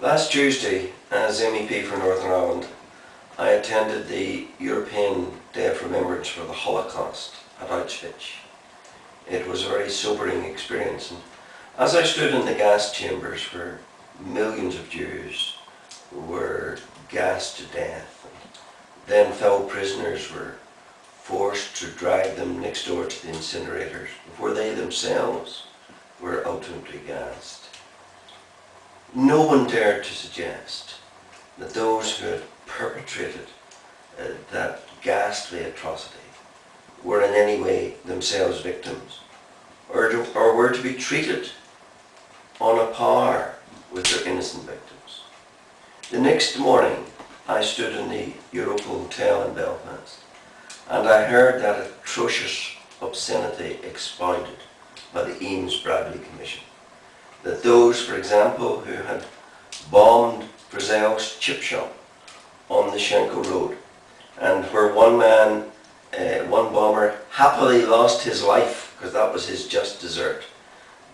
Last Tuesday, as MEP for Northern Ireland, I attended the European Day of Remembrance for the Holocaust at Auschwitz. It was a very sobering experience, and as I stood in the gas chambers where millions of Jews were gassed to death, and then fellow prisoners were forced to drag them next door to the incinerators before they themselves were ultimately gassed, no one dared to suggest that those who had perpetrated that ghastly atrocity were in any way themselves victims, or were to be treated on a par with their innocent victims. The next morning, I stood in the Europa Hotel in Belfast, and I heard that atrocious obscenity expounded by the Eames-Bradley Commission. That those, for example, who had bombed Brazil's chip shop on the Schenko Road, and where one bomber happily lost his life because that was his just desert,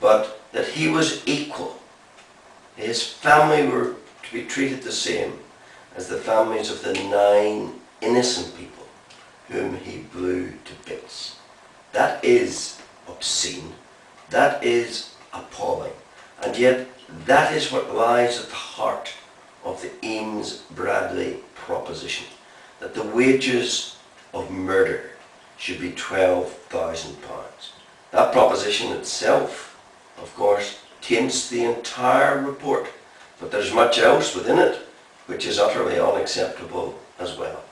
but that he was equal. His family were to be treated the same as the families of the 9 innocent people whom he blew to bits. That is obscene. That is appalling. And yet, that is what lies at the heart of the Eames-Bradley proposition, that the wages of murder should be £12,000. That proposition itself, of course, taints the entire report, but there's much else within it which is utterly unacceptable as well.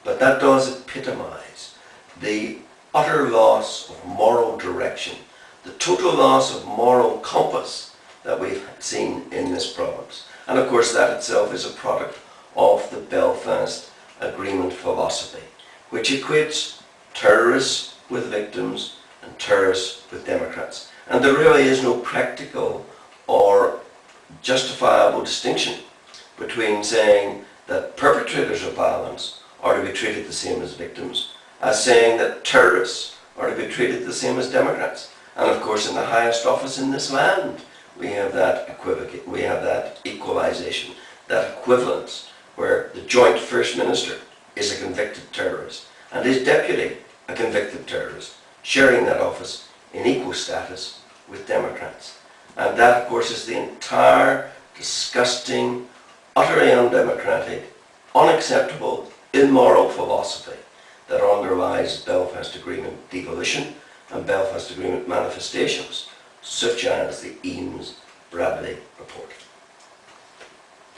But that does epitomise the utter loss of moral direction, the total loss of moral compass that we've seen in this province. And of course that itself is a product of the Belfast Agreement philosophy, which equates terrorists with victims and terrorists with Democrats. And there really is no practical or justifiable distinction between saying that perpetrators of violence are to be treated the same as victims, as saying that terrorists are to be treated the same as Democrats. And of course in the highest office in this land, we have that equalisation, that equivalence, where the joint First Minister is a convicted terrorist and his deputy a convicted terrorist, sharing that office in equal status with Democrats. And that, of course, is the entire disgusting, utterly undemocratic, unacceptable, immoral philosophy that underlies Belfast Agreement devolution and Belfast Agreement manifestations, such as the Eames-Bradley report.